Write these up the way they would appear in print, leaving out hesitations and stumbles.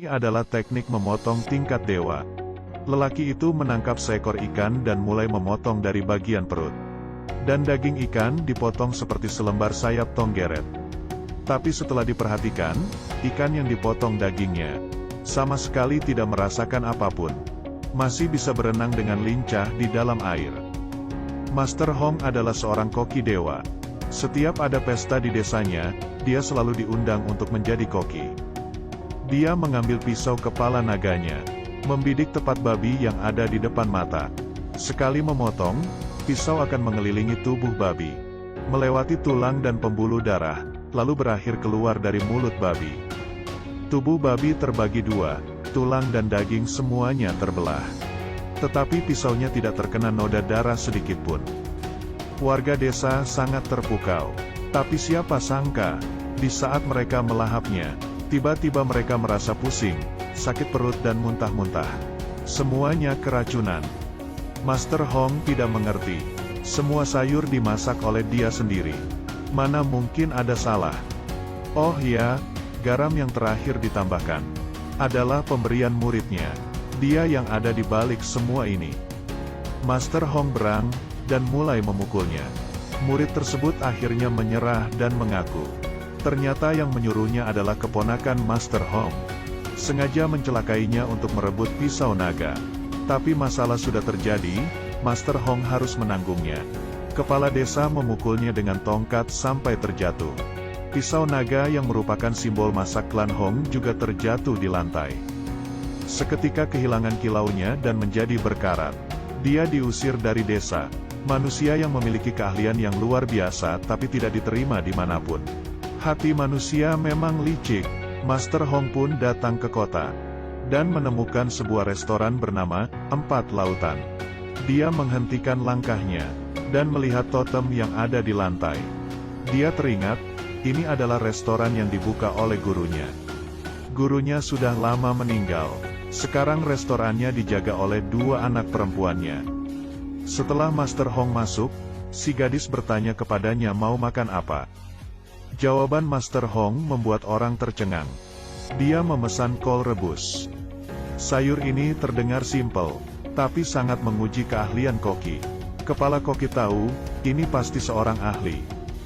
Ini adalah teknik memotong tingkat dewa. Lelaki itu menangkap seekor ikan dan mulai memotong dari bagian perut. Dan daging ikan dipotong seperti selembar sayap tonggeret. Tapi setelah diperhatikan, ikan yang dipotong dagingnya sama sekali tidak merasakan apapun. Masih bisa berenang dengan lincah di dalam air. Master Hong adalah seorang koki dewa. Setiap ada pesta di desanya, dia selalu diundang untuk menjadi koki. Dia mengambil pisau kepala naganya, membidik tepat babi yang ada di depan mata. Sekali memotong, pisau akan mengelilingi tubuh babi, melewati tulang dan pembuluh darah, lalu berakhir keluar dari mulut babi. Tubuh babi terbagi dua, tulang dan daging semuanya terbelah. Tetapi pisaunya tidak terkena noda darah sedikitpun. Warga desa sangat terpukau. Tapi siapa sangka, di saat mereka melahapnya, tiba-tiba mereka merasa pusing, sakit perut dan muntah-muntah. Semuanya keracunan. Master Hong tidak mengerti. Semua sayur dimasak oleh dia sendiri. Mana mungkin ada salah? Oh ya, garam yang terakhir ditambahkan adalah pemberian muridnya. Dia yang ada di balik semua ini. Master Hong berang dan mulai memukulnya. Murid tersebut akhirnya menyerah dan mengaku. Ternyata yang menyuruhnya adalah keponakan Master Hong. Sengaja mencelakainya untuk merebut pisau naga. Tapi masalah sudah terjadi, Master Hong harus menanggungnya. Kepala desa memukulnya dengan tongkat sampai terjatuh. Pisau naga yang merupakan simbol masa klan Hong juga terjatuh di lantai. Seketika kehilangan kilaunya dan menjadi berkarat. Dia diusir dari desa. Manusia yang memiliki keahlian yang luar biasa tapi tidak diterima dimanapun. Hati manusia memang licik. Master Hong pun datang ke kota dan menemukan sebuah restoran bernama Empat Lautan. Dia menghentikan langkahnya dan melihat totem yang ada di lantai. Dia teringat, ini adalah restoran yang dibuka oleh gurunya. Gurunya sudah lama meninggal. Sekarang restorannya dijaga oleh dua anak perempuannya. Setelah Master Hong masuk, si gadis bertanya kepadanya mau makan apa. Jawaban Master Hong membuat orang tercengang. Dia memesan kol rebus. Sayur ini terdengar simpel, tapi sangat menguji keahlian koki. Kepala koki tahu, ini pasti seorang ahli.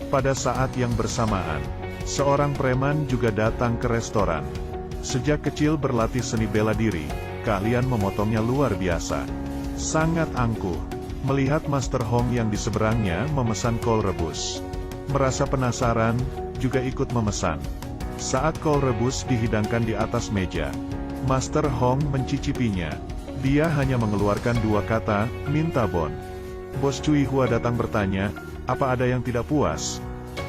Pada saat yang bersamaan, seorang preman juga datang ke restoran. Sejak kecil berlatih seni bela diri, keahlian memotongnya luar biasa. Sangat angkuh. Melihat Master Hong yang di seberangnya memesan kol rebus. Merasa penasaran, juga ikut memesan. Saat kol rebus dihidangkan di atas meja, Master Hong mencicipinya. Dia hanya mengeluarkan dua kata, minta bon. Bos Cui Hua datang bertanya, apa ada yang tidak puas?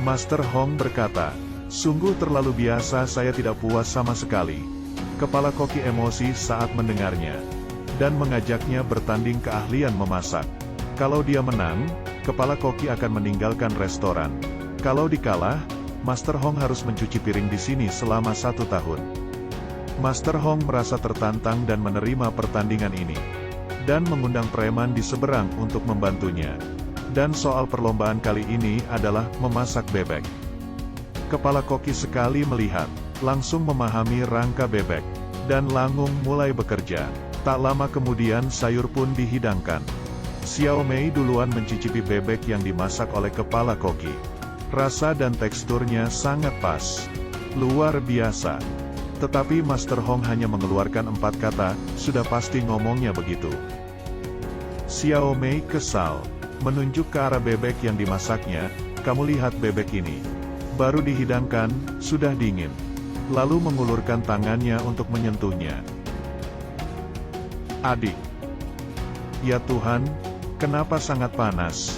Master Hong berkata, sungguh terlalu biasa, saya tidak puas sama sekali. Kepala koki emosi saat mendengarnya, dan mengajaknya bertanding keahlian memasak. Kalau dia menang, kepala koki akan meninggalkan restoran. Kalau dikalah, Master Hong harus mencuci piring di sini selama 1 tahun. Master Hong merasa tertantang dan menerima pertandingan ini. Dan mengundang preman di seberang untuk membantunya. Dan soal perlombaan kali ini adalah memasak bebek. Kepala koki sekali melihat, langsung memahami rangka bebek. Dan Langung mulai bekerja. Tak lama kemudian sayur pun dihidangkan. Xiao Mei duluan mencicipi bebek yang dimasak oleh kepala koki. Rasa dan teksturnya sangat pas. Luar biasa. Tetapi Master Hong hanya mengeluarkan 4 kata, sudah pasti ngomongnya begitu. Xiao Mei kesal. Menunjuk ke arah bebek yang dimasaknya, kamu lihat bebek ini. Baru dihidangkan, sudah dingin. Lalu mengulurkan tangannya untuk menyentuhnya. Adik. Ya Tuhan, kenapa sangat panas?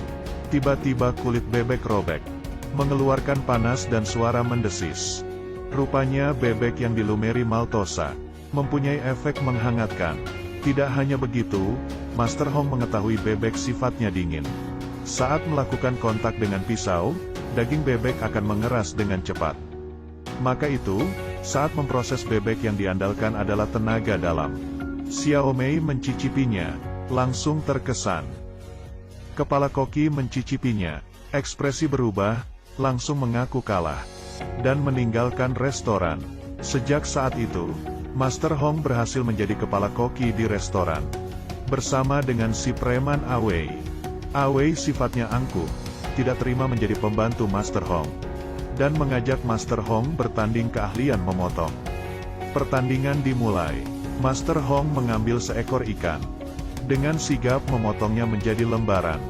Tiba-tiba kulit bebek robek. Mengeluarkan panas dan suara mendesis. Rupanya bebek yang dilumeri maltosa mempunyai efek menghangatkan. Tidak hanya begitu, Master Hong mengetahui bebek sifatnya dingin. Saat melakukan kontak dengan pisau, daging bebek akan mengeras dengan cepat. Maka itu, saat memproses bebek yang diandalkan adalah tenaga dalam. Xiao Mei mencicipinya, langsung terkesan. Kepala koki mencicipinya, ekspresi berubah, langsung mengaku kalah, dan meninggalkan restoran. Sejak saat itu, Master Hong berhasil menjadi kepala koki di restoran. Bersama dengan si preman Awei. Awei sifatnya angkuh, tidak terima menjadi pembantu Master Hong. Dan mengajak Master Hong bertanding keahlian memotong. Pertandingan dimulai. Master Hong mengambil seekor ikan. Dengan sigap memotongnya menjadi lembaran.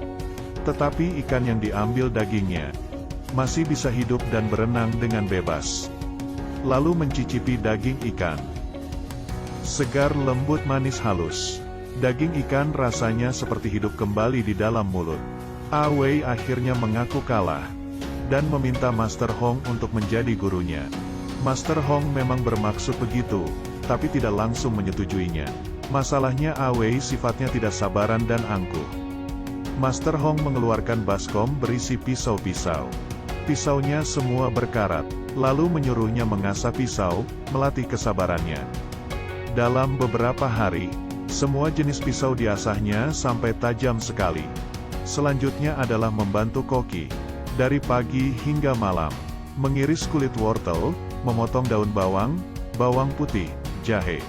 Tetapi ikan yang diambil dagingnya masih bisa hidup dan berenang dengan bebas. Lalu mencicipi daging ikan. Segar, lembut, manis, halus. Daging ikan rasanya seperti hidup kembali di dalam mulut. Awei akhirnya mengaku kalah dan meminta Master Hong untuk menjadi gurunya. Master Hong memang bermaksud begitu, tapi tidak langsung menyetujuinya. Masalahnya Awei sifatnya tidak sabaran dan angkuh. Master Hong mengeluarkan baskom berisi pisau-pisau. Pisaunya semua berkarat, lalu menyuruhnya mengasah pisau, melatih kesabarannya. Dalam beberapa hari, semua jenis pisau diasahnya sampai tajam sekali. Selanjutnya adalah membantu koki, dari pagi hingga malam, mengiris kulit wortel, memotong daun bawang, bawang putih, jahe.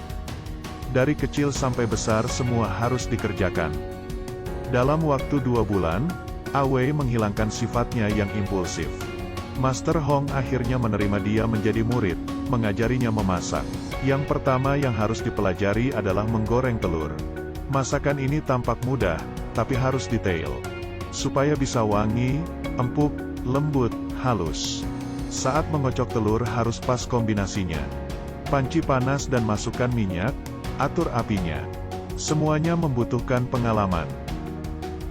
Dari kecil sampai besar semua harus dikerjakan. Dalam waktu 2 bulan, Awei menghilangkan sifatnya yang impulsif. Master Hong akhirnya menerima dia menjadi murid, mengajarinya memasak. Yang pertama yang harus dipelajari adalah menggoreng telur. Masakan ini tampak mudah, tapi harus detail. Supaya bisa wangi, empuk, lembut, halus. Saat mengocok telur harus pas kombinasinya. Panci panas dan masukkan minyak, atur apinya. Semuanya membutuhkan pengalaman.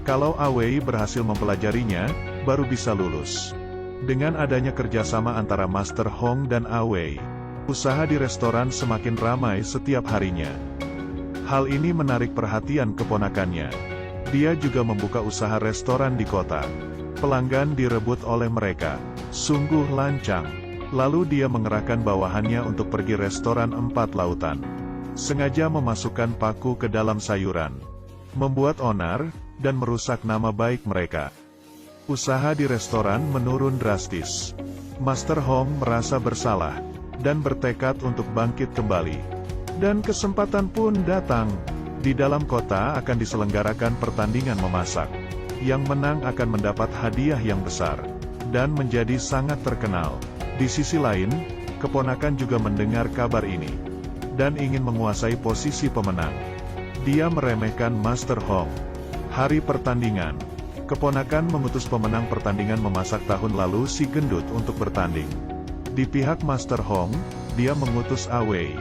Kalau Awei berhasil mempelajarinya, baru bisa lulus. Dengan adanya kerjasama antara Master Hong dan Awei, usaha di restoran semakin ramai setiap harinya. Hal ini menarik perhatian keponakannya. Dia juga membuka usaha restoran di kota. Pelanggan direbut oleh mereka. Sungguh lancang. Lalu dia mengerahkan bawahannya untuk pergi restoran 4 lautan. Sengaja memasukkan paku ke dalam sayuran. Membuat onar, dan merusak nama baik mereka. Usaha di restoran menurun drastis. Master Hong merasa bersalah, dan bertekad untuk bangkit kembali. Dan kesempatan pun datang. Di dalam kota akan diselenggarakan pertandingan memasak. Yang menang akan mendapat hadiah yang besar, dan menjadi sangat terkenal. Di sisi lain, keponakan juga mendengar kabar ini, dan ingin menguasai posisi pemenang. Dia meremehkan Master Hong. Hari pertandingan. Keponakan mengutus pemenang pertandingan memasak tahun lalu si gendut untuk bertanding. Di pihak Master Hong, dia mengutus Awei.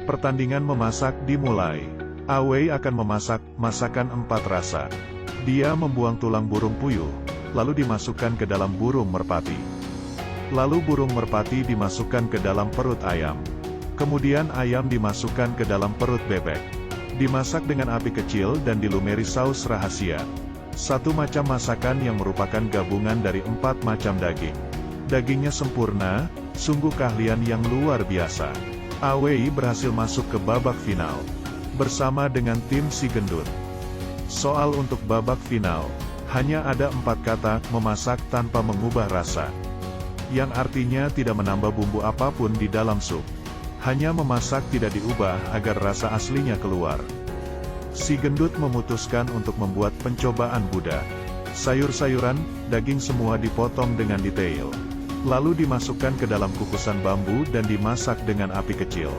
Pertandingan memasak dimulai. Awei akan memasak masakan 4 rasa. Dia membuang tulang burung puyuh, lalu dimasukkan ke dalam burung merpati. Lalu burung merpati dimasukkan ke dalam perut ayam. Kemudian ayam dimasukkan ke dalam perut bebek. Dimasak dengan api kecil dan dilumeri saus rahasia. Satu macam masakan yang merupakan gabungan dari 4 macam daging. Dagingnya sempurna, sungguh keahlian yang luar biasa. Awei berhasil masuk ke babak final, bersama dengan tim si gendut. Soal untuk babak final, hanya ada 4 kata, memasak tanpa mengubah rasa. Yang artinya tidak menambah bumbu apapun di dalam sup. Hanya memasak tidak diubah agar rasa aslinya keluar. Si gendut memutuskan untuk membuat pencobaan Buddha. Sayur-sayuran, daging semua dipotong dengan detail. Lalu dimasukkan ke dalam kukusan bambu dan dimasak dengan api kecil.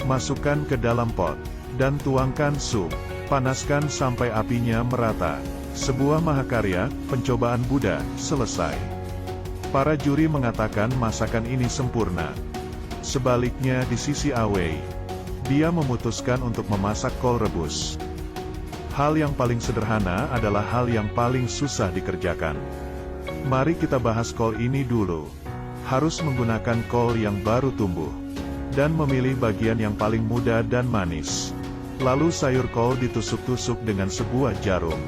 Masukkan ke dalam pot, dan tuangkan sup. Panaskan sampai apinya merata. Sebuah mahakarya, pencobaan Buddha, selesai. Para juri mengatakan masakan ini sempurna. Sebaliknya di sisi Awei, dia memutuskan untuk memasak kol rebus. Hal yang paling sederhana adalah hal yang paling susah dikerjakan. Mari kita bahas kol ini dulu. Harus menggunakan kol yang baru tumbuh. Dan memilih bagian yang paling muda dan manis. Lalu sayur kol ditusuk-tusuk dengan sebuah jarum.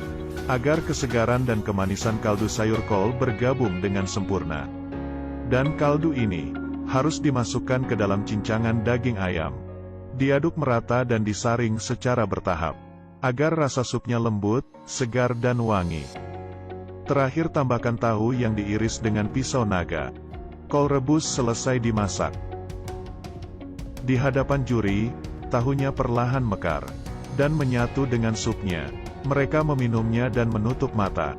Agar kesegaran dan kemanisan kaldu sayur kol bergabung dengan sempurna. Dan kaldu ini harus dimasukkan ke dalam cincangan daging ayam. Diaduk merata dan disaring secara bertahap. Agar rasa supnya lembut, segar dan wangi. Terakhir tambahkan tahu yang diiris dengan pisau naga. Kol rebus selesai dimasak. Di hadapan juri, tahunya perlahan mekar, dan menyatu dengan supnya. Mereka meminumnya dan menutup mata.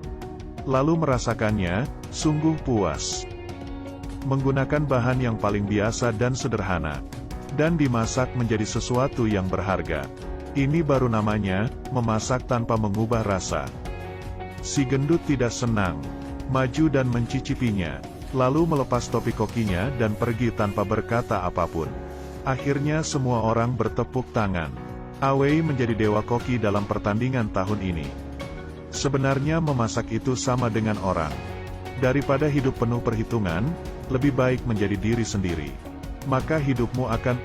Lalu merasakannya, sungguh puas. Menggunakan bahan yang paling biasa dan sederhana, dan dimasak menjadi sesuatu yang berharga. Ini baru namanya, memasak tanpa mengubah rasa. Si gendut tidak senang, maju dan mencicipinya, lalu melepas topi kokinya dan pergi tanpa berkata apapun. Akhirnya semua orang bertepuk tangan. Awei menjadi dewa koki dalam pertandingan tahun ini. Sebenarnya memasak itu sama dengan orang. Daripada hidup penuh perhitungan, lebih baik menjadi diri sendiri. Maka hidupmu akan